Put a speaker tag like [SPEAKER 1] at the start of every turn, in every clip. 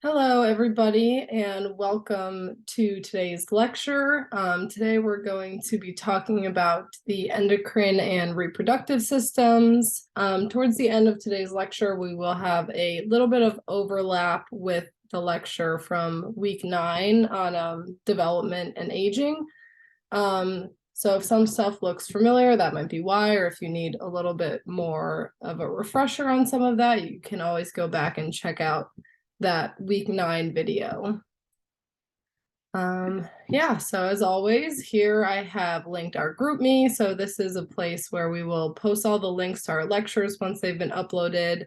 [SPEAKER 1] Hello, everybody, and welcome to today's lecture. Today we're going to be talking about the endocrine and reproductive systems. Towards the end of today's lecture, we will have a little bit of overlap with the lecture from week 9 on development and aging. So if some stuff looks familiar, that might be why, or if you need a little bit more of a refresher on some of that, you can always go back and check out that week 9 video. So as always, here I have linked our GroupMe. So this is a place where we will post all the links to our lectures once they've been uploaded,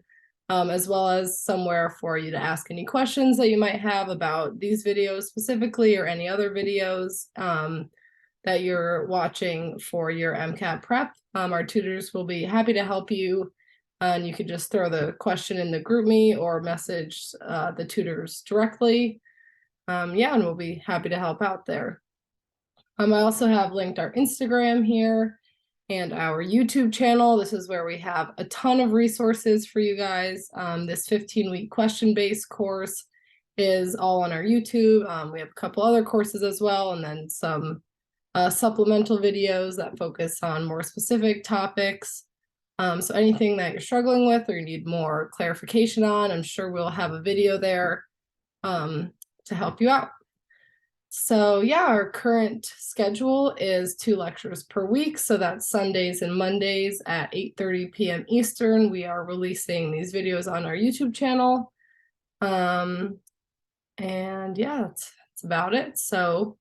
[SPEAKER 1] as well as somewhere for you to ask any questions that you might have about these videos specifically or any other videos that you're watching for your MCAT prep. Our tutors will be happy to help you. And you could just throw the question in the GroupMe or message the tutors directly. And we'll be happy to help out there. I also have linked our Instagram here and our YouTube channel. This is where we have a ton of resources for you guys. This 15-week question-based course is all on our YouTube. We have a couple other courses as well, and then some supplemental videos that focus on more specific topics. So anything that you're struggling with or you need more clarification on, I'm sure we'll have a video there to help you out. So our current schedule is 2 lectures per week. So that's Sundays and Mondays at 8:30 p.m. Eastern. We are releasing these videos on our YouTube channel. That's about it. So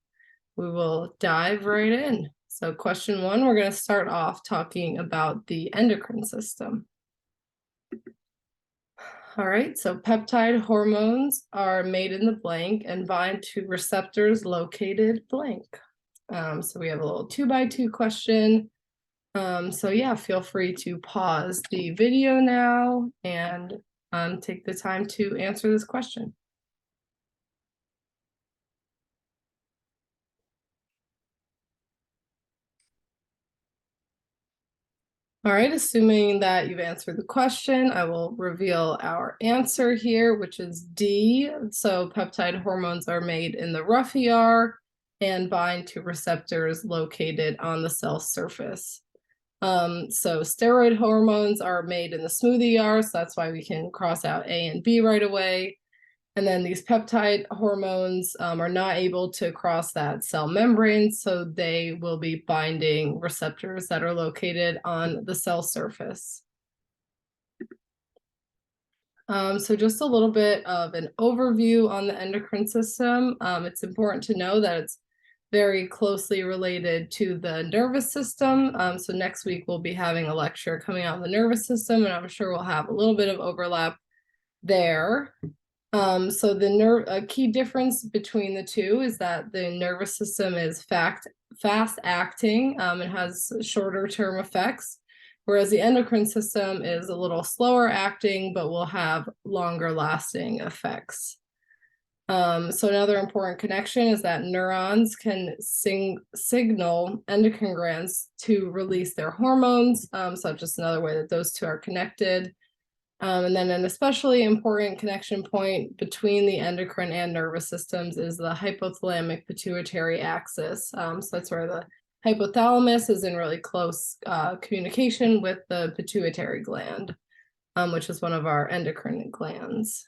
[SPEAKER 1] we will dive right in. So question 1, we're going to start off talking about the endocrine system. All right, so peptide hormones are made in the blank and bind to receptors located blank. So we have a little 2x2 question. Feel free to pause the video now and take the time to answer this question. All right, assuming that you've answered the question, I will reveal our answer here, which is D. So peptide hormones are made in the rough ER and bind to receptors located on the cell surface. So steroid hormones are made in the smooth ER, so that's why we can cross out A and B right away. And then these peptide hormones are not able to cross that cell membrane, so they will be binding receptors that are located on the cell surface. So just a little bit of an overview on the endocrine system. It's important to know that it's very closely related to the nervous system. So next week we'll be having a lecture coming out on the nervous system, and I'm sure we'll have a little bit of overlap there. So the key difference between the two is that the nervous system is fast acting and has shorter term effects, whereas the endocrine system is a little slower acting, but will have longer lasting effects. So another important connection is that neurons can signal endocrine glands to release their hormones. So just another way that those two are connected. And then an especially important connection point between the endocrine and nervous systems is the hypothalamic pituitary axis. So that's where the hypothalamus is in really close communication with the pituitary gland, which is one of our endocrine glands.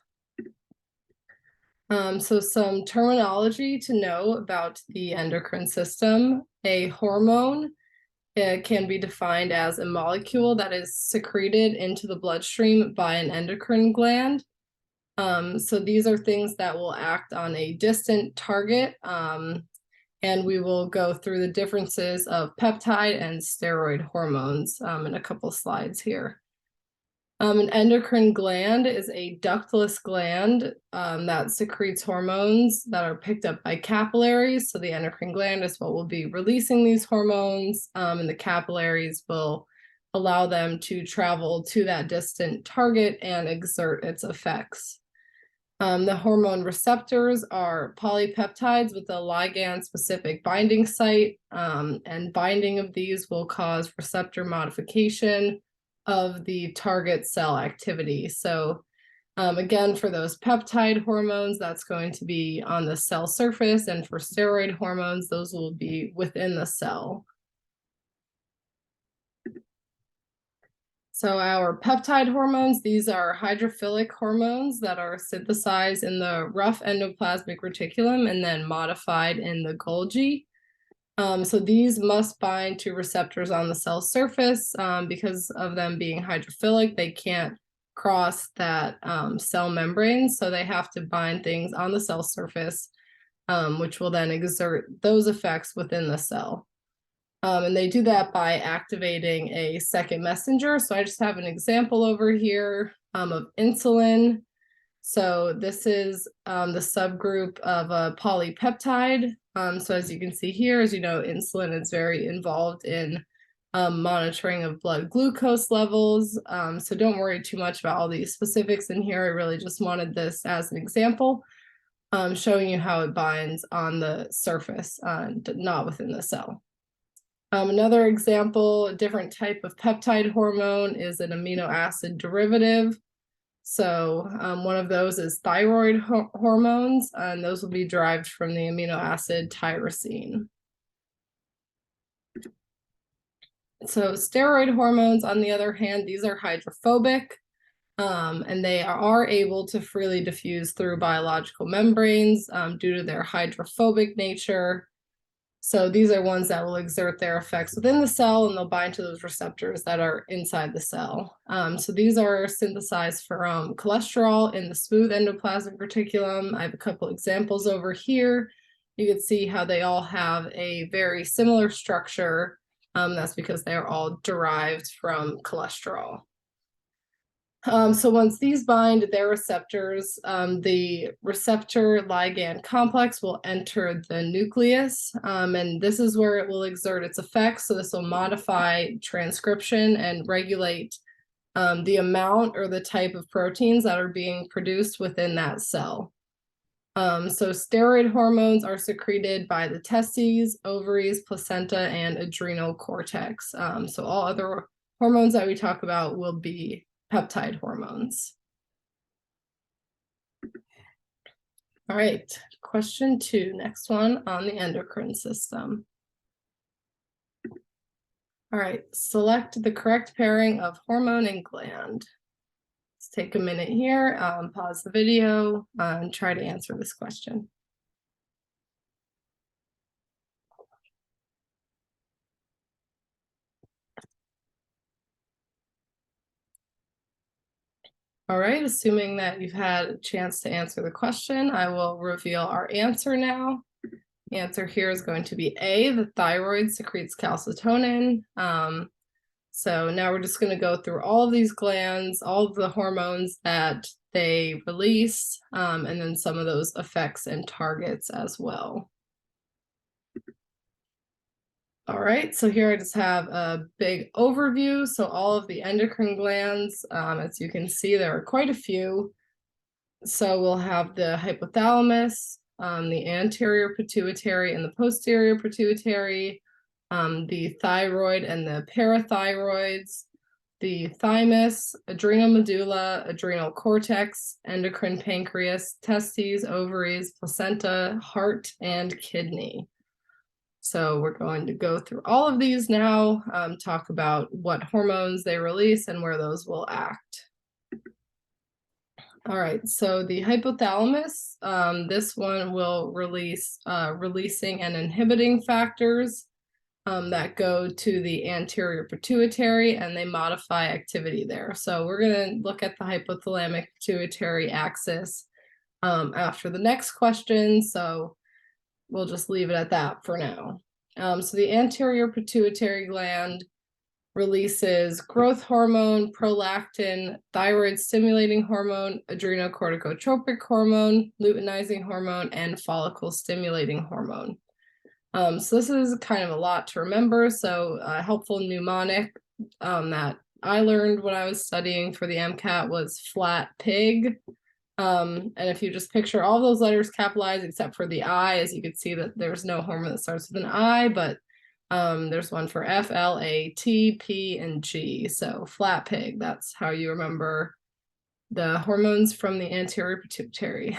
[SPEAKER 1] So some terminology to know about the endocrine system. A hormone can be defined as a molecule that is secreted into the bloodstream by an endocrine gland. So these are things that will act on a distant target, and we will go through the differences of peptide and steroid hormones in a couple slides here. An endocrine gland is a ductless gland that secretes hormones that are picked up by capillaries. So the endocrine gland is what will be releasing these hormones, and the capillaries will allow them to travel to that distant target and exert its effects. The hormone receptors are polypeptides with a ligand-specific binding site, and binding of these will cause receptor modification of the target cell activity. So Again, for those peptide hormones, that's going to be on the cell surface, and for steroid hormones, those will be within the cell. So our peptide hormones, these are hydrophilic hormones that are synthesized in the rough endoplasmic reticulum and then modified in the Golgi. So these must bind to receptors on the cell surface. Because of them being hydrophilic, they can't cross that cell membrane, so they have to bind things on the cell surface, which will then exert those effects within the cell. And they do that by activating a second messenger. So I just have an example over here of insulin. So this is the subgroup of a polypeptide. So as you can see here, as you know, insulin is very involved in monitoring of blood glucose levels. So don't worry too much about all these specifics in here. I really just wanted this as an example, showing you how it binds on the surface, not within the cell. Another example, a different type of peptide hormone is an amino acid derivative. So one of those is thyroid hormones, and those will be derived from the amino acid tyrosine. So steroid hormones, on the other hand, these are hydrophobic, and they are able to freely diffuse through biological membranes due to their hydrophobic nature. So these are ones that will exert their effects within the cell, and they'll bind to those receptors that are inside the cell. So these are synthesized from cholesterol in the smooth endoplasmic reticulum. I have a couple examples over here. You can see how they all have a very similar structure. That's because they are all derived from cholesterol. So once these bind their receptors, the receptor ligand complex will enter the nucleus, and this is where it will exert its effects. So this will modify transcription and regulate the amount or the type of proteins that are being produced within that cell. So steroid hormones are secreted by the testes, ovaries, placenta, and adrenal cortex. So all other hormones that we talk about will be peptide hormones. All right, question 2, next one on the endocrine system. All right, select the correct pairing of hormone and gland. Let's take a minute here, pause the video, and try to answer this question. All right, assuming that you've had a chance to answer the question, I will reveal our answer now. The answer here is going to be A, the thyroid secretes calcitonin. So now we're just going to go through all of these glands, all of the hormones that they release, and then some of those effects and targets as well. All right, so here I just have a big overview. So all of the endocrine glands, as you can see, there are quite a few. So we'll have the hypothalamus, the anterior pituitary and the posterior pituitary, the thyroid and the parathyroids, the thymus, adrenal medulla, adrenal cortex, endocrine pancreas, testes, ovaries, placenta, heart, and kidney. So we're going to go through all of these now, talk about what hormones they release and where those will act. All right, so the hypothalamus, this one will release releasing and inhibiting factors that go to the anterior pituitary, and they modify activity there. So we're going to look at the hypothalamic pituitary axis after the next question. So we'll just leave it at that for now. So the anterior pituitary gland releases growth hormone, prolactin, thyroid stimulating hormone, adrenocorticotropic hormone, luteinizing hormone, and follicle stimulating hormone. So this is kind of a lot to remember. So a helpful mnemonic that I learned when I was studying for the MCAT was flat pig. And if you just picture all those letters capitalized except for the I, as you can see that there's no hormone that starts with an I, but there's one for F, L, A, T, P, and G. So flat pig, that's how you remember the hormones from the anterior pituitary.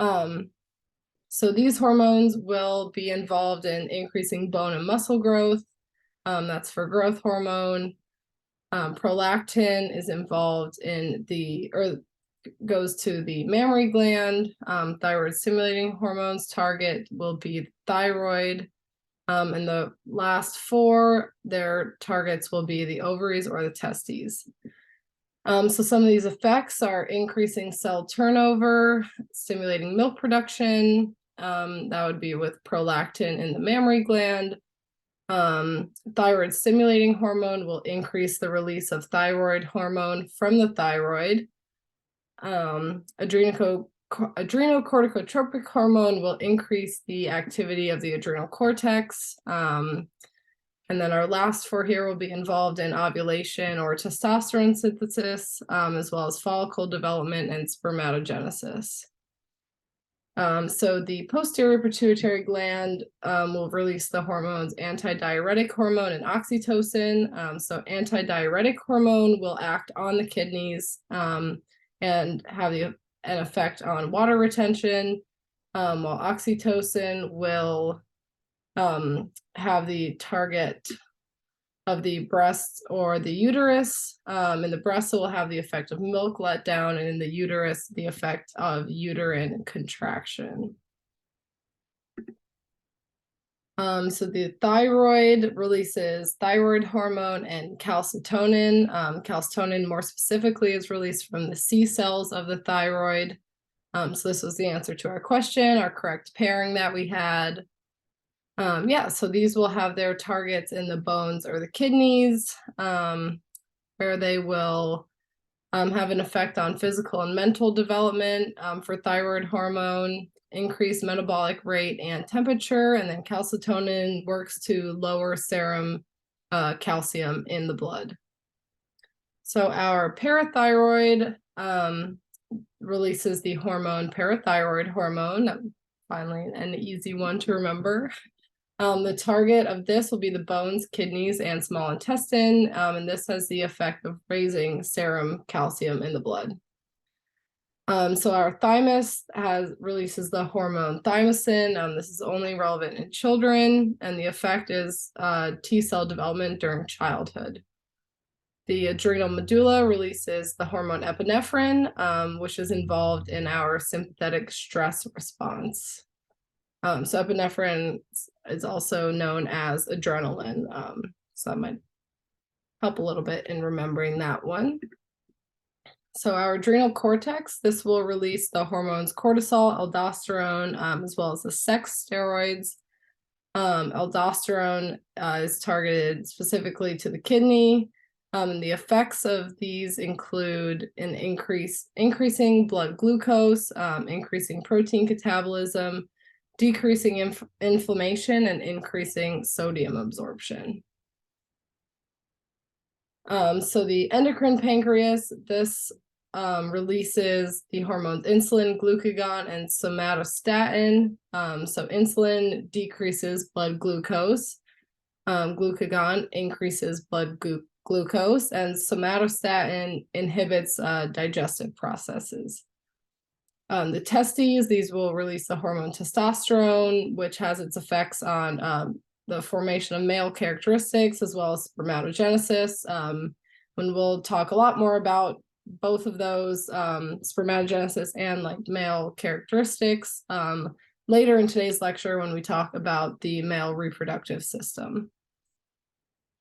[SPEAKER 1] So these hormones will be involved in increasing bone and muscle growth. That's for growth hormone. Prolactin is involved in goes to the mammary gland. Thyroid stimulating hormones target will be thyroid. And the last four, their targets will be the ovaries or the testes. So some of these effects are increasing cell turnover, stimulating milk production. That would be with prolactin in the mammary gland. Thyroid stimulating hormone will increase the release of thyroid hormone from the thyroid. Adrenocorticotropic hormone will increase the activity of the adrenal cortex. And then our last four here will be involved in ovulation or testosterone synthesis, as well as follicle development and spermatogenesis. So the posterior pituitary gland will release the hormones antidiuretic hormone and oxytocin. So antidiuretic hormone will act on the kidneys and have an effect on water retention, while oxytocin will have the target of the breast or the uterus. In the breast, it will have the effect of milk letdown, and in the uterus, the effect of uterine contraction. So the thyroid releases thyroid hormone and calcitonin. Calcitonin, more specifically, is released from the C cells of the thyroid. So this was the answer to our question, our correct pairing that we had. So these will have their targets in the bones or the kidneys, where they will have an effect on physical and mental development for thyroid hormone, increase metabolic rate and temperature, and then calcitonin works to lower serum calcium in the blood. So our parathyroid releases the hormone parathyroid hormone. Finally, an easy one to remember. The target of this will be the bones, kidneys, and small intestine, and this has the effect of raising serum calcium in the blood. So our thymus releases the hormone thymosin. This is only relevant in children, and the effect is T cell development during childhood. The adrenal medulla releases the hormone epinephrine, which is involved in our sympathetic stress response. So epinephrine is also known as adrenaline. So that might help a little bit in remembering that one. So our adrenal cortex, this will release the hormones cortisol, aldosterone, as well as the sex steroids. Aldosterone is targeted specifically to the kidney. The effects of these include an increasing blood glucose, increasing protein catabolism, decreasing inflammation, and increasing sodium absorption. So the endocrine pancreas, this releases the hormones insulin, glucagon, and somatostatin. So insulin decreases blood glucose, glucagon increases blood glucose, and somatostatin inhibits digestive processes. The testes, these will release the hormone testosterone, which has its effects on the formation of male characteristics as well as spermatogenesis. When we'll talk a lot more about both of those, spermatogenesis and like male characteristics, later in today's lecture when we talk about the male reproductive system.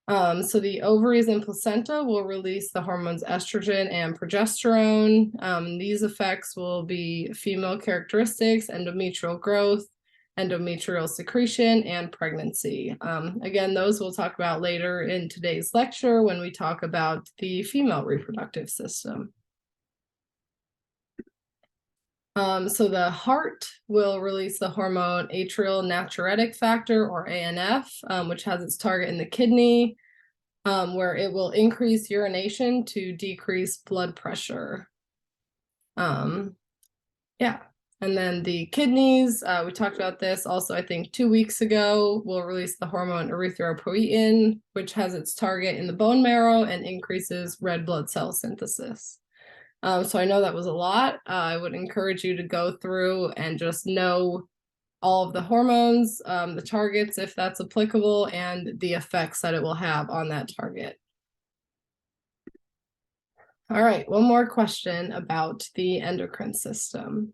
[SPEAKER 1] So the ovaries and placenta will release the hormones estrogen and progesterone. These effects will be female characteristics, endometrial growth, endometrial secretion, and pregnancy. Again, those we'll talk about later in today's lecture when we talk about the female reproductive system. So the heart will release the hormone atrial natriuretic factor, or ANF, which has its target in the kidney, where it will increase urination to decrease blood pressure. And then the kidneys, we talked about this also, I think 2 weeks ago, will release the hormone erythropoietin, which has its target in the bone marrow and increases red blood cell synthesis. So I know that was a lot. I would encourage you to go through and just know all of the hormones, the targets, if that's applicable, and the effects that it will have on that target. All right, one more question about the endocrine system.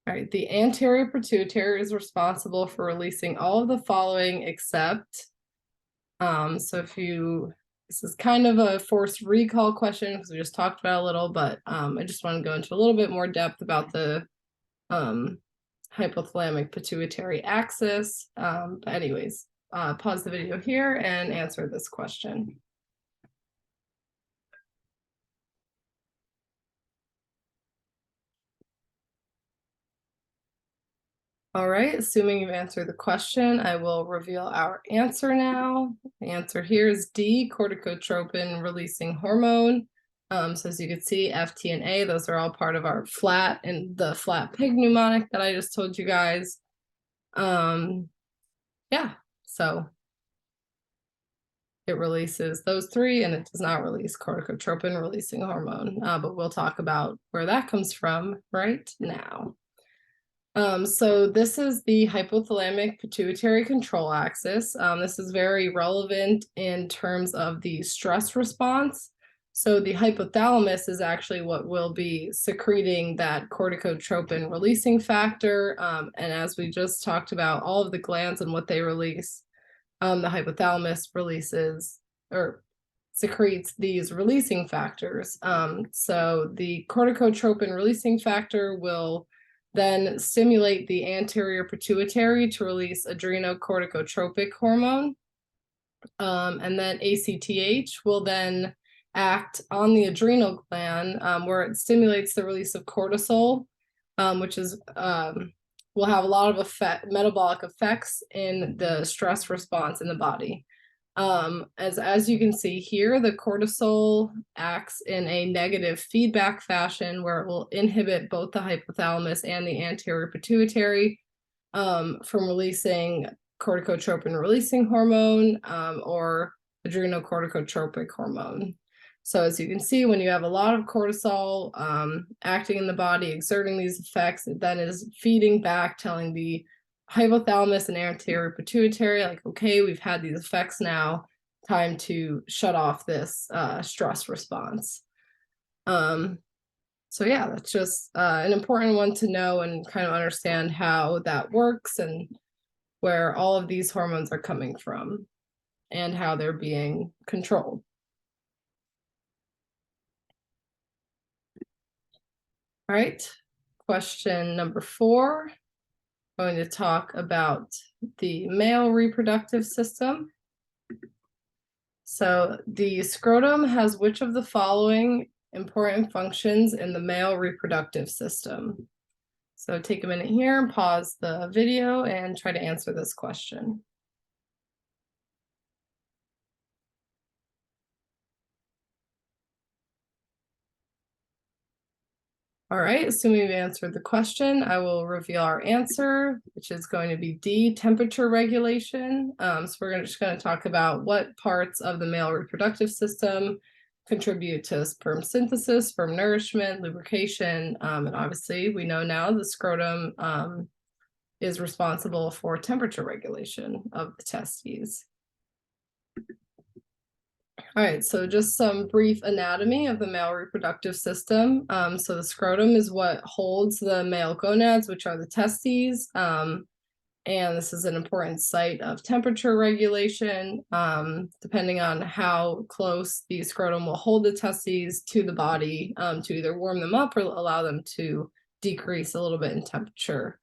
[SPEAKER 1] All right, the anterior pituitary is responsible for releasing all of the following except, this is kind of a forced recall question because we just talked about a little, but I just want to go into a little bit more depth about the hypothalamic pituitary axis. But anyways, pause the video here and answer this question. All right, assuming you've answered the question, I will reveal our answer now. The answer here is D, corticotropin releasing hormone. So as you can see, F, T, and A, those are all part of our flat and the flat pig mnemonic that I just told you guys. Yeah, so it releases those three and it does not release corticotropin releasing hormone, but we'll talk about where that comes from right now. So this is the hypothalamic pituitary control axis. This is very relevant in terms of the stress response. So the hypothalamus is actually what will be secreting that corticotropin releasing factor. And as we just talked about, all of the glands and what they release, the hypothalamus releases or secretes these releasing factors. So the corticotropin releasing factor will then stimulate the anterior pituitary to release adrenocorticotropic hormone. And then ACTH will then act on the adrenal gland where it stimulates the release of cortisol, which is will have a lot of metabolic effects in the stress response in the body. As you can see here, the cortisol acts in a negative feedback fashion where it will inhibit both the hypothalamus and the anterior pituitary from releasing corticotropin releasing hormone or adrenocorticotropic hormone. So as you can see, when you have a lot of cortisol acting in the body, exerting these effects, it then is feeding back, telling the hypothalamus and anterior pituitary, like, okay, we've had these effects now, time to shut off this stress response. So yeah, that's just an important one to know and kind of understand how that works and where all of these hormones are coming from and how they're being controlled. All right, question number 4. Going to talk about the male reproductive system. So the scrotum has which of the following important functions in the male reproductive system? So take a minute here and pause the video and try to answer this question. All right, assuming we've answered the question, I will reveal our answer, which is going to be D, temperature regulation. So we're just going to talk about what parts of the male reproductive system contribute to sperm synthesis, sperm nourishment, lubrication, and obviously we know now the scrotum is responsible for temperature regulation of the testes. All right, so just some brief anatomy of the male reproductive system. So the scrotum is what holds the male gonads, which are the testes. And this is an important site of temperature regulation, depending on how close the scrotum will hold the testes to the body to either warm them up or allow them to decrease a little bit in temperature.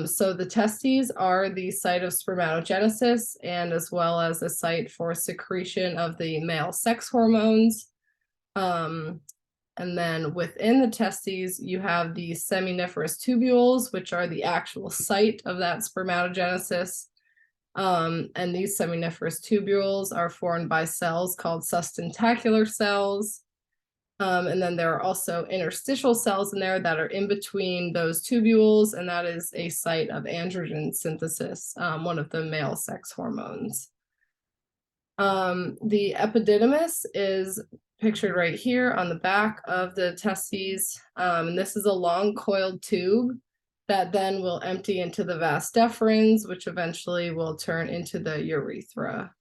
[SPEAKER 1] So the testes are the site of spermatogenesis and as well as a site for secretion of the male sex hormones. And then within the testes, you have the seminiferous tubules, which are the actual site of that spermatogenesis. And these seminiferous tubules are formed by cells called sustentacular cells. And then there are also interstitial cells in there that are in between those tubules, and that is a site of androgen synthesis, one of the male sex hormones. The epididymis is pictured right here on the back of the testes. And this is a long coiled tube that then will empty into the vas deferens, which eventually will turn into the urethra.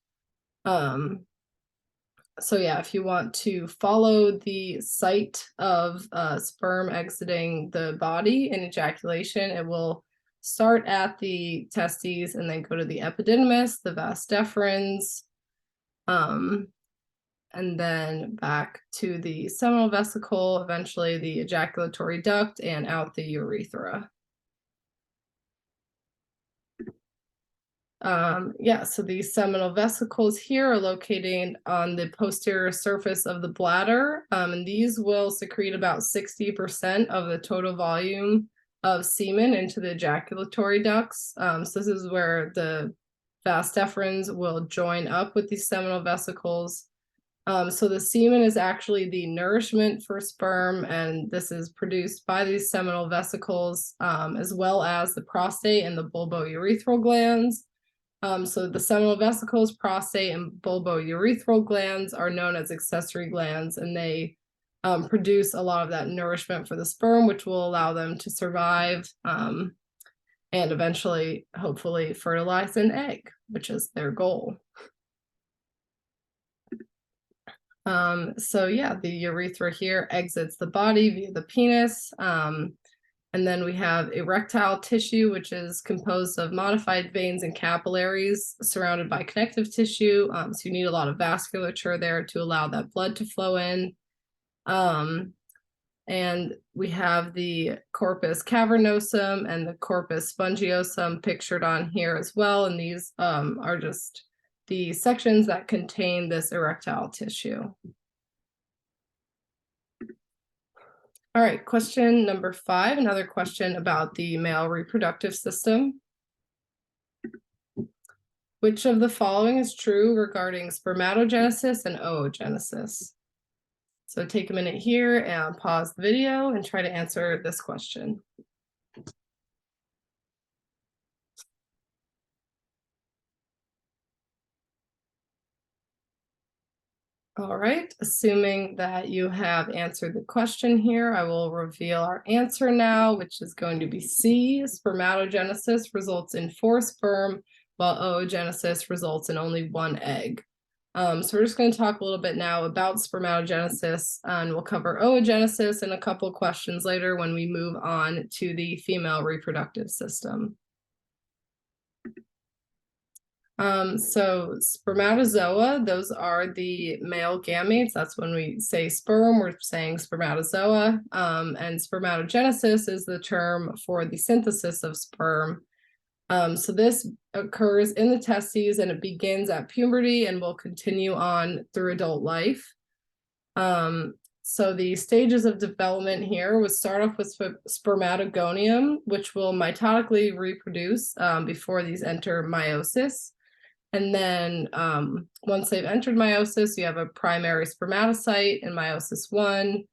[SPEAKER 1] So yeah, if you want to follow the site of sperm exiting the body in ejaculation, it will start at the testes and then go to the epididymis, the vas deferens, and then back to the seminal vesicle, eventually the ejaculatory duct, and out the urethra. Yeah, so these seminal vesicles here are located on the posterior surface of the bladder, and these will secrete about 60% of the total volume of semen into the ejaculatory ducts. So this is where the vas deferens will join up with these seminal vesicles. So the semen is actually the nourishment for sperm, and this is produced by these seminal vesicles, as well as the prostate and the bulbourethral glands. So the seminal vesicles, prostate, and bulbourethral glands are known as accessory glands, and they produce a lot of that nourishment for the sperm, which will allow them to survive and eventually, hopefully, fertilize an egg, which is their goal. So yeah, the urethra here exits the body via the penis. And then we have erectile tissue, which is composed of modified veins and capillaries surrounded by connective tissue. So you need a lot of vasculature there to allow that blood to flow in. And we have the corpus cavernosum and the corpus spongiosum pictured on here as well. And these are just the sections that contain this erectile tissue. All right, question number 5, another question about the male reproductive system. Which of the following is true regarding spermatogenesis and oogenesis? So take a minute here and pause the video and try to answer this question. All right, assuming that you have answered the question here, I will reveal our answer now, which is going to be C. Spermatogenesis results in 4 sperm, while oogenesis results in only 1 egg. So we're just going to talk a little bit now about spermatogenesis, and we'll cover oogenesis in a couple of questions later when we move on to the female reproductive system. So spermatozoa, those are the male gametes. That's when we say sperm, we're saying spermatozoa. And spermatogenesis is the term for the synthesis of sperm. So this occurs in the testes and it begins at puberty and will continue on through adult life. So the stages of development here would start off with spermatogonium, which will mitotically reproduce before these enter meiosis. And then once they've entered meiosis, you have a primary spermatocyte in meiosis 1.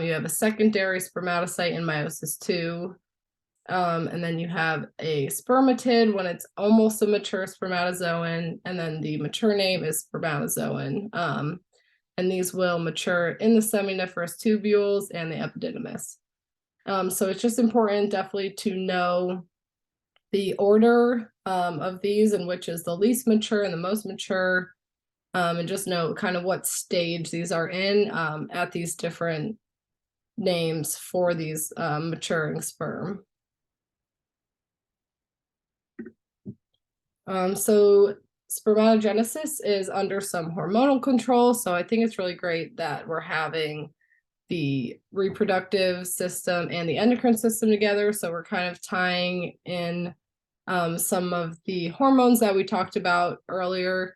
[SPEAKER 1] You have a secondary spermatocyte in meiosis 2. And then you have a spermatid when it's almost a mature spermatozoan. And then the mature name is spermatozoan. And these will mature in the seminiferous tubules and the epididymis. So it's just important definitely to know the order of these, and which is the least mature and the most mature, and just know kind of what stage these are in at these different names for these maturing sperm. So spermatogenesis is under some hormonal control, so I think it's really great that we're having the reproductive system and the endocrine system together. So we're kind of tying in some of the hormones that we talked about earlier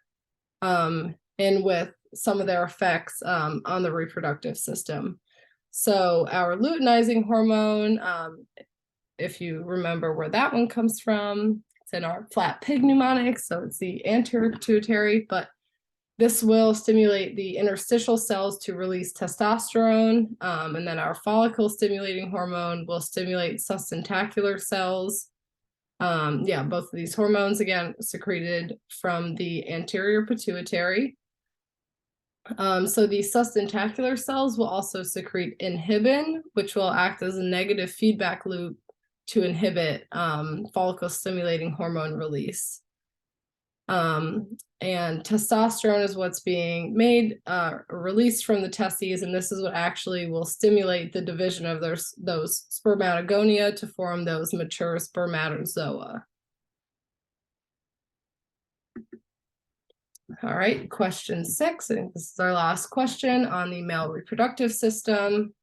[SPEAKER 1] in with some of their effects on the reproductive system. So our luteinizing hormone, if you remember where that one comes from, it's in our flat pig mnemonics, so it's the anterior pituitary, but this will stimulate the interstitial cells to release testosterone, and then our follicle stimulating hormone will stimulate sustentacular cells. Yeah, both of these hormones, again, secreted from the anterior pituitary. So the sustentacular cells will also secrete inhibin, which will act as a negative feedback loop to inhibit follicle stimulating hormone release. And testosterone is what's being made, released from the testes, and this is what actually will stimulate the division of those spermatogonia to form those mature spermatozoa. All right, question 6, I think this is our last question on the male reproductive system.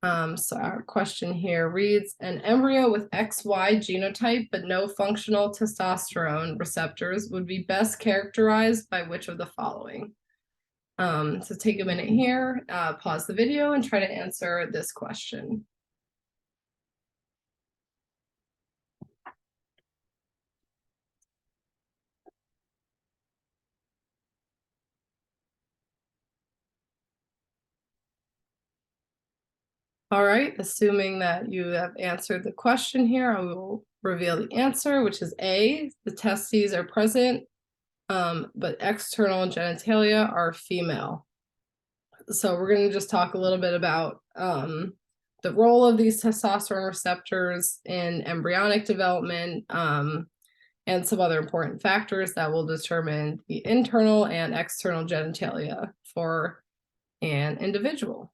[SPEAKER 1] So our question here reads, an embryo with XY genotype but no functional testosterone receptors would be best characterized by which of the following? So take a minute here, pause the video and try to answer this question. All right, assuming that you have answered the question here, I will reveal the answer, which is A, the testes are present, but external genitalia are female. So we're going to just talk a little bit about the role of these testosterone receptors in embryonic development, and some other important factors that will determine the internal and external genitalia for an individual.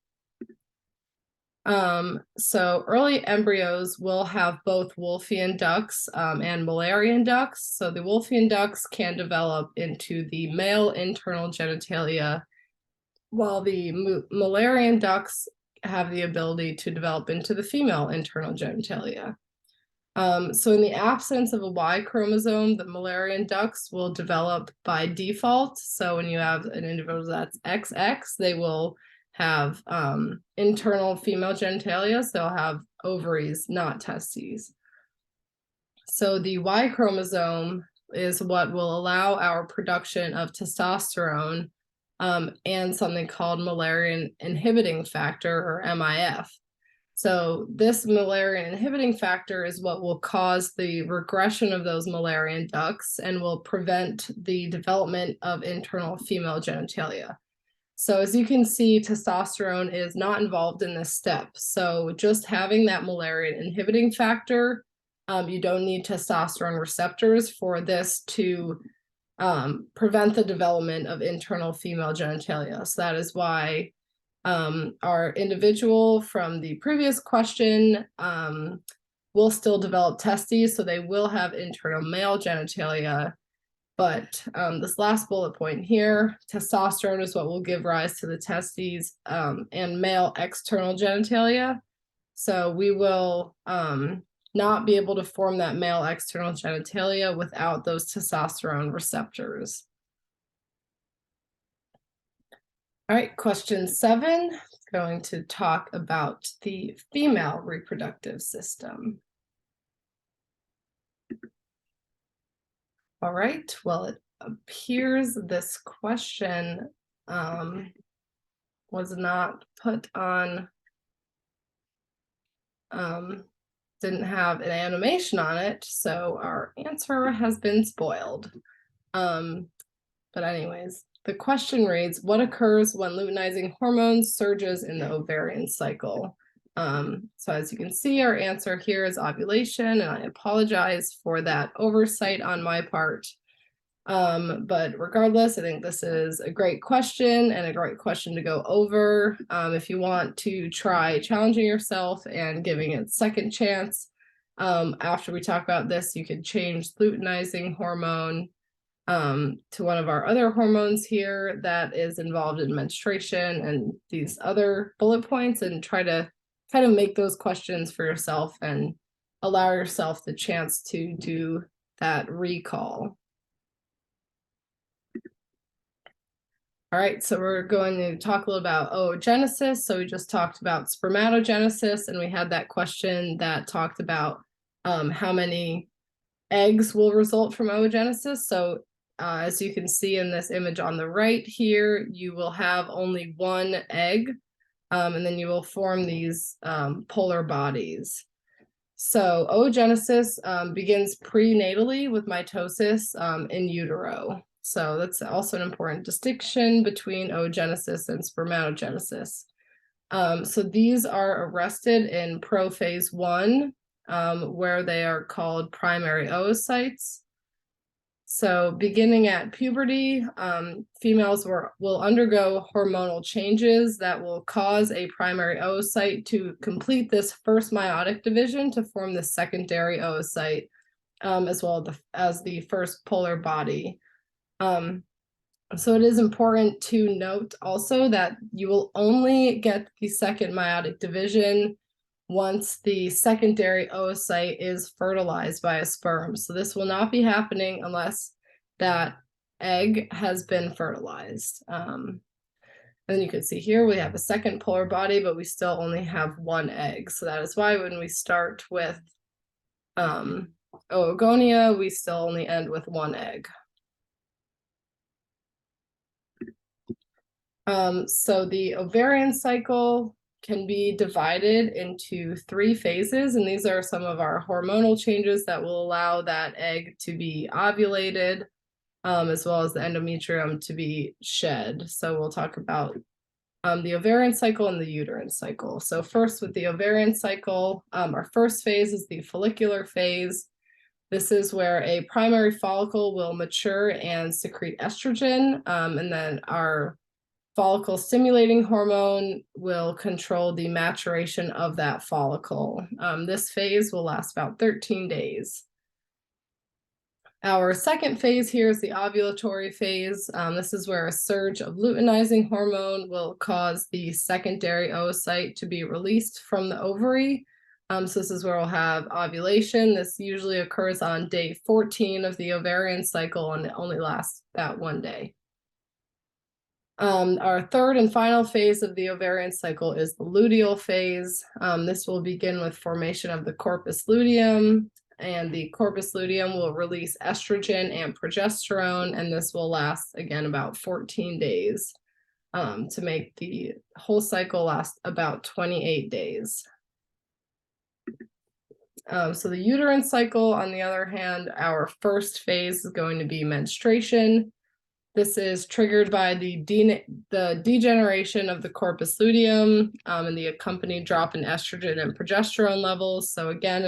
[SPEAKER 1] So early embryos will have both Wolffian ducts and Müllerian ducts. So the Wolffian ducts can develop into the male internal genitalia, while the Müllerian ducts have the ability to develop into the female internal genitalia. So in the absence of a Y chromosome, the Müllerian ducts will develop by default. So when you have an individual that's XX, they will have internal female genitalia, so they'll have ovaries, not testes. So the Y chromosome is what will allow our production of testosterone and something called Müllerian inhibiting factor, or MIF. So this Müllerian inhibiting factor is what will cause the regression of those Müllerian ducts and will prevent the development of internal female genitalia. So as you can see, testosterone is not involved in this step. So just having that Müllerian inhibiting factor, you don't need testosterone receptors for this to prevent the development of internal female genitalia. So that is why our individual from the previous question will still develop testes, so they will have internal male genitalia. But this last bullet point here, testosterone is what will give rise to the testes and male external genitalia. So we will not be able to form that male external genitalia without those testosterone receptors. All right, question 7 is going to talk about the female reproductive system. All right, well, it appears this question was not put on, didn't have an animation on it, so our answer has been spoiled. But anyways, the question reads, what occurs when luteinizing hormones surges in the ovarian cycle? So as you can see, our answer here is ovulation, and I apologize for that oversight on my part. But regardless, I think this is a great question and a great question to go over. If you want to try challenging yourself and giving it a second chance, after we talk about this, you could change luteinizing hormone to one of our other hormones here that is involved in menstruation and these other bullet points, and try to kind of make those questions for yourself and allow yourself the chance to do that recall. All right, so we're going to talk a little about oogenesis. So we just talked about spermatogenesis, and we had that question that talked about how many eggs will result from oogenesis. So as you can see in this image on the right here, you will have only one egg, and then you will form these polar bodies. So oogenesis begins prenatally with mitosis in utero. So that's also an important distinction between oogenesis and spermatogenesis. So these are arrested in prophase 1, where they are called primary oocytes. So beginning at puberty, females will undergo hormonal changes that will cause a primary oocyte to complete this first meiotic division to form the secondary oocyte, as well as the first polar body. So it is important to note also that you will only get the second meiotic division once the secondary oocyte is fertilized by a sperm. So this will not be happening unless that egg has been fertilized. And then you can see here we have a second polar body, but we still only have one egg. So that is why when we start with oogonia, we still only end with one egg. So the ovarian cycle can be divided into 3 phases, and these are some of our hormonal changes that will allow that egg to be ovulated, as well as the endometrium to be shed. So we'll talk about the ovarian cycle and the uterine cycle. So first with the ovarian cycle, our first phase is the follicular phase. This is where a primary follicle will mature and secrete estrogen, and then our follicle stimulating hormone will control the maturation of that follicle. This phase will last about 13 days. Our second phase here is the ovulatory phase. This is where a surge of luteinizing hormone will cause the secondary oocyte to be released from the ovary. So this is where we'll have ovulation. This usually occurs on day 14 of the ovarian cycle, and it only lasts that 1 day. Our third and final phase of the ovarian cycle is the luteal phase. This will begin with formation of the corpus luteum, and the corpus luteum will release estrogen and progesterone, and this will last again about 14 days to make the whole cycle last about 28 days. So the uterine cycle, on the other hand, our first phase is going to be menstruation. This is triggered by the degeneration of the corpus luteum and the accompanied drop in estrogen and progesterone levels. So again,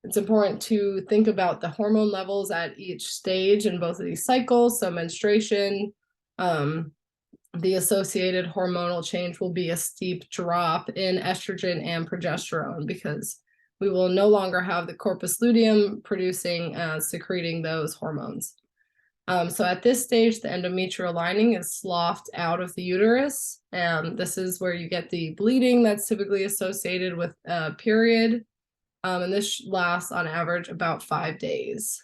[SPEAKER 1] it's important to think about the hormone levels at each stage in both of these cycles. So menstruation, the associated hormonal change will be a steep drop in estrogen and progesterone because we will no longer have the corpus luteum producing secreting those hormones. So at this stage, the endometrial lining is sloughed out of the uterus. This is where you get the bleeding that's typically associated with a period. And this lasts on average about 5 days.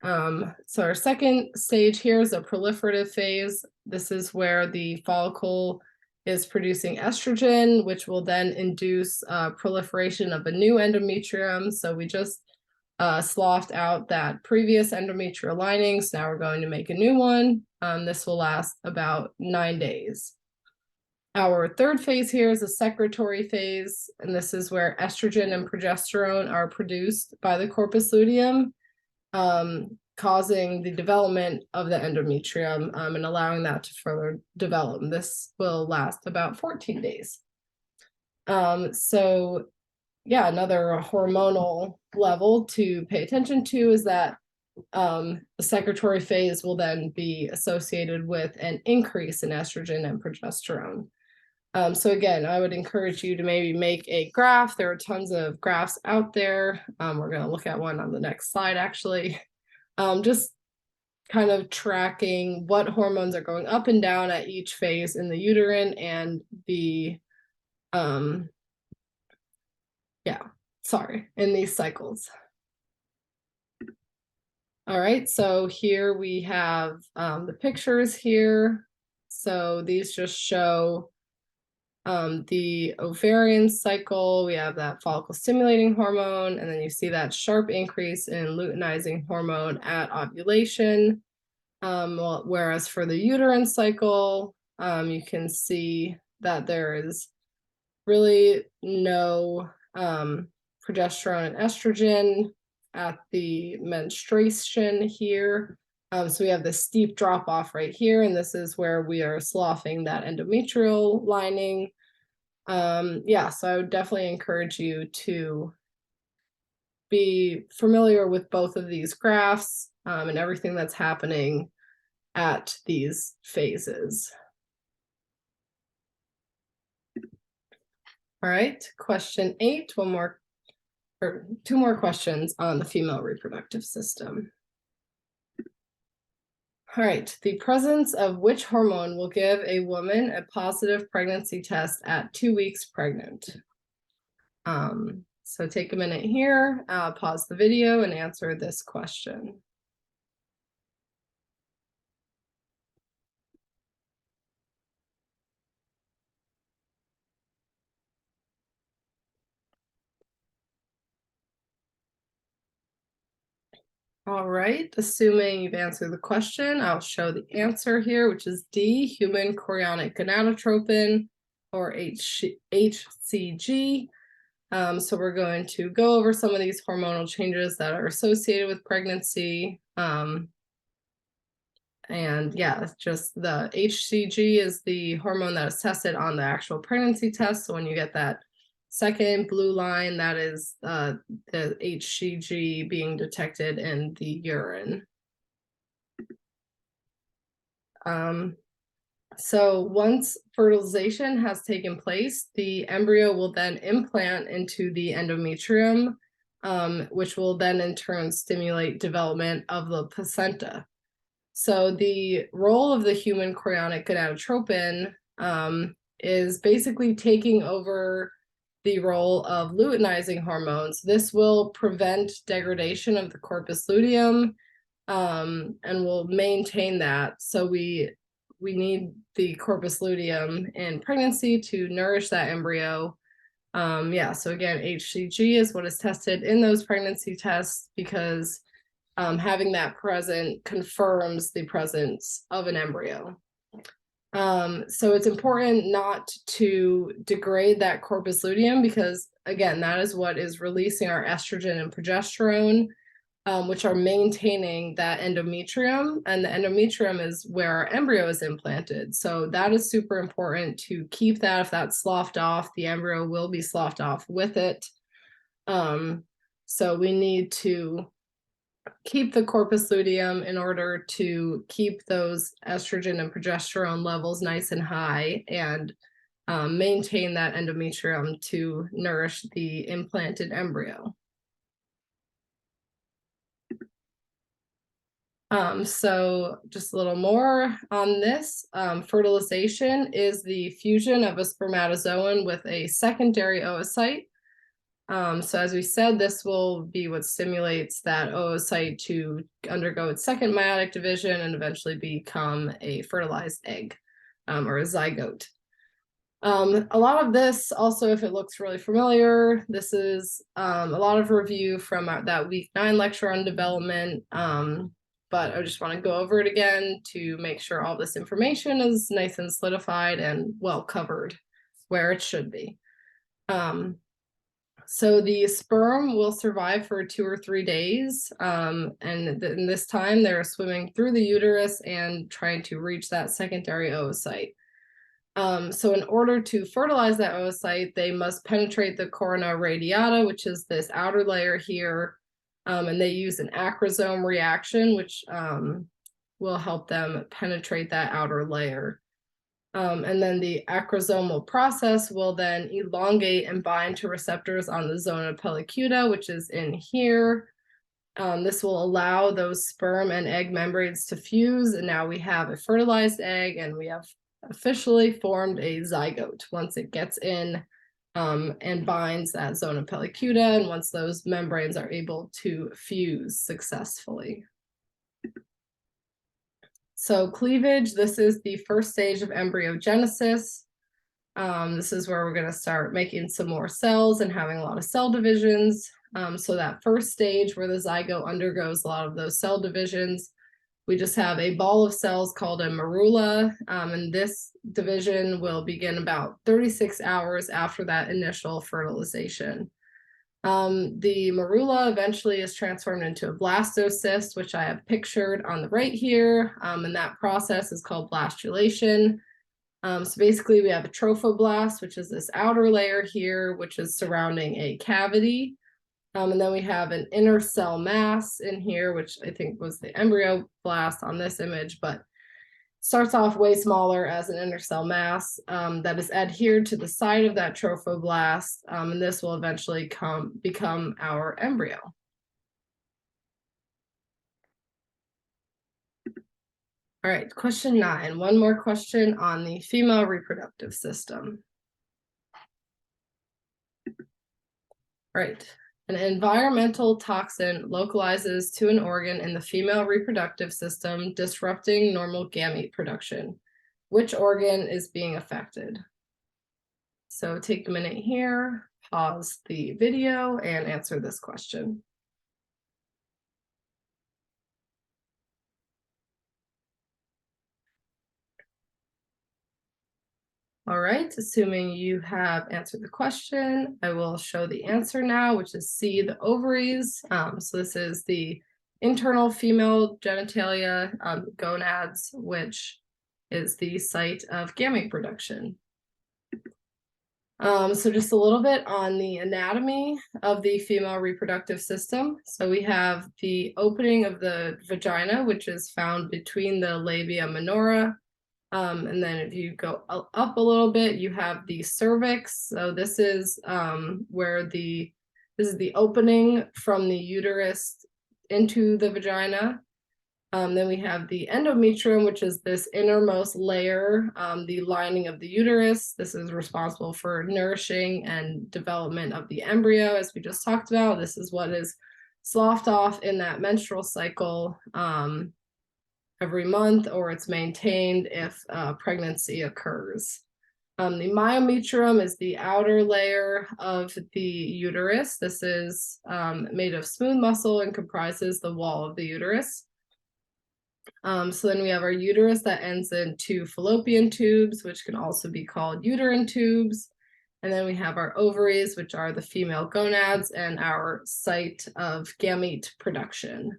[SPEAKER 1] So our second stage here is a proliferative phase. This is where the follicle is producing estrogen, which will then induce proliferation of a new endometrium. So we just sloughed out that previous endometrial lining, so now we're going to make a new one. This will last about 9 days. Our third phase here is a secretory phase, and this is where estrogen and progesterone are produced by the corpus luteum, causing the development of the endometrium and allowing that to further develop. This will last about 14 days. So yeah, another hormonal level to pay attention to is that the secretory phase will then be associated with an increase in estrogen and progesterone. So again, I would encourage you to maybe make a graph. There are tons of graphs out there. We're going to look at one on the next slide, actually. Just kind of tracking what hormones are going up and down at each phase in the uterine and the in these cycles. All right, so here we have the pictures here. So these just show the ovarian cycle. We have that follicle stimulating hormone, and then you see that sharp increase in luteinizing hormone at ovulation. Whereas for the uterine cycle, you can see that there is really no progesterone and estrogen at the menstruation here. So we have this steep drop off right here, and this is where we are sloughing that endometrial lining. Yeah, so I would definitely encourage you to be familiar with both of these graphs and everything that's happening at these phases. All right, question 8, two more questions on the female reproductive system. All right, the presence of which hormone will give a woman a positive pregnancy test at 2 weeks pregnant? So take a minute here, pause the video and answer this question. All right, assuming you've answered the question, I'll show the answer here, which is D, human chorionic gonadotropin, or HCG. So we're going to go over some of these hormonal changes that are associated with pregnancy. And yeah, just the HCG is the hormone that is tested on the actual pregnancy test. So when you get that second blue line, that is the HCG being detected in the urine. So once fertilization has taken place, the embryo will then implant into the endometrium, which will then in turn stimulate development of the placenta. So the role of the human chorionic gonadotropin is basically taking over the role of luteinizing hormones. This will prevent degradation of the corpus luteum and will maintain that. So we need the corpus luteum in pregnancy to nourish that embryo. Yeah, so again, HCG is what is tested in those pregnancy tests because having that present confirms the presence of an embryo. So it's important not to degrade that corpus luteum because, again, that is what is releasing our estrogen and progesterone, which are maintaining that endometrium, and the endometrium is where our embryo is implanted. So that is super important to keep that. If that's sloughed off, the embryo will be sloughed off with it. So we need to keep the corpus luteum in order to keep those estrogen and progesterone levels nice and high and maintain that endometrium to nourish the implanted embryo. So just a little more on this. Fertilization is the fusion of a spermatozoon with a secondary oocyte. So as we said, this will be what stimulates that oocyte to undergo its second meiotic division and eventually become a fertilized egg or a zygote. A lot of this also, if it looks really familiar, this is a lot of review from that week 9 lecture on development. But I just want to go over it again to make sure all this information is nice and solidified and well covered where it should be. So the sperm will survive for 2 or 3 days, and in this time they're swimming through the uterus and trying to reach that secondary oocyte. So in order to fertilize that oocyte, they must penetrate the corona radiata, which is this outer layer here, and they use an acrosome reaction, which will help them penetrate that outer layer. And then the acrosomal process will then elongate and bind to receptors on the zona pellicuta, which is in here. This will allow those sperm and egg membranes to fuse, and now we have a fertilized egg, and we have officially formed a zygote once it gets in and binds that zona pellicuta, and once those membranes are able to fuse successfully. So cleavage, this is the first stage of embryogenesis. This is where we're going to start making some more cells and having a lot of cell divisions. So that first stage where the zygote undergoes a lot of those cell divisions, we just have a ball of cells called a morula, and this division will begin about 36 hours after that initial fertilization. The morula eventually is transformed into a blastocyst, which I have pictured on the right here, and that process is called blastulation. So basically we have a trophoblast, which is this outer layer here, which is surrounding a cavity. And then we have an inner cell mass in here, which I think was the embryo blast on this image, but starts off way smaller as an inner cell mass that is adhered to the side of that trophoblast, and this will eventually become our embryo. All right, question 9. One more question on the female reproductive system. All right. An environmental toxin localizes to an organ in the female reproductive system, disrupting normal gamete production. Which organ is being affected? So take a minute here, pause the video, and answer this question. All right, assuming you have answered the question, I will show the answer now, which is C, the ovaries. So this is the internal female genitalia, gonads, which is the site of gamete production. So just a little bit on the anatomy of the female reproductive system. So we have the opening of the vagina, which is found between the labia minora. And then if you go up a little bit, you have the cervix. So this is where this is the opening from the uterus into the vagina. Then we have the endometrium, which is this innermost layer, the lining of the uterus. This is responsible for nourishing and development of the embryo, as we just talked about. This is what is sloughed off in that menstrual cycle every month, or it's maintained if pregnancy occurs. The myometrium is the outer layer of the uterus. This is made of smooth muscle and comprises the wall of the uterus. So then we have our uterus that ends in 2 fallopian tubes, which can also be called uterine tubes. And then we have our ovaries, which are the female gonads and our site of gamete production.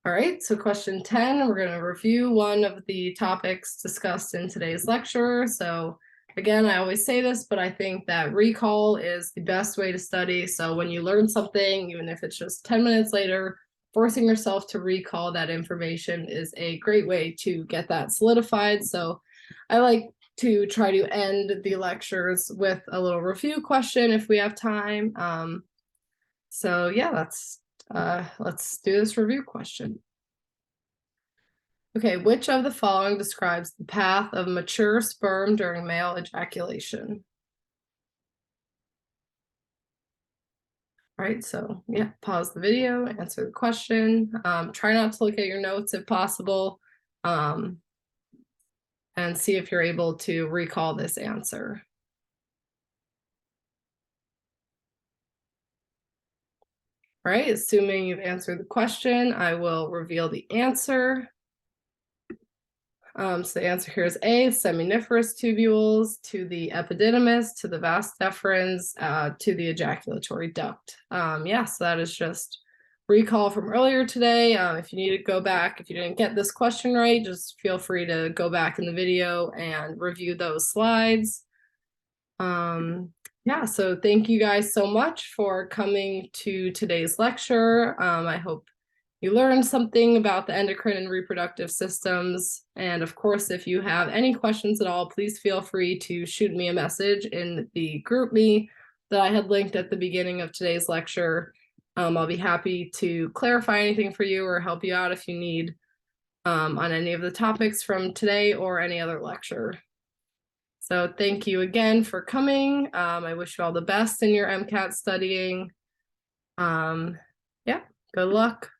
[SPEAKER 1] All right, so question 10, we're going to review one of the topics discussed in today's lecture. So again, I always say this, but I think that recall is the best way to study. So when you learn something, even if it's just 10 minutes later, forcing yourself to recall that information is a great way to get that solidified. So I like to try to end the lectures with a little review question if we have time. So yeah, let's do this review question. Okay, which of the following describes the path of mature sperm during male ejaculation? All right, so yeah, pause the video, answer the question. Try not to look at your notes if possible, and see if you're able to recall this answer. All right, assuming you've answered the question, I will reveal the answer. So the answer here is A, seminiferous tubules, to the epididymis, to the vas deferens, to the ejaculatory duct. Yeah, so that is just recall from earlier today. If you need to go back, if you didn't get this question right, just feel free to go back in the video and review those slides. Yeah, so thank you guys so much for coming to today's lecture. I hope you learned something about the endocrine and reproductive systems. And of course, if you have any questions at all, please feel free to shoot me a message in the GroupMe that I had linked at the beginning of today's lecture. I'll be happy to clarify anything for you or help you out if you need on any of the topics from today or any other lecture. So thank you again for coming. I wish you all the best in your MCAT studying. Yeah, good luck.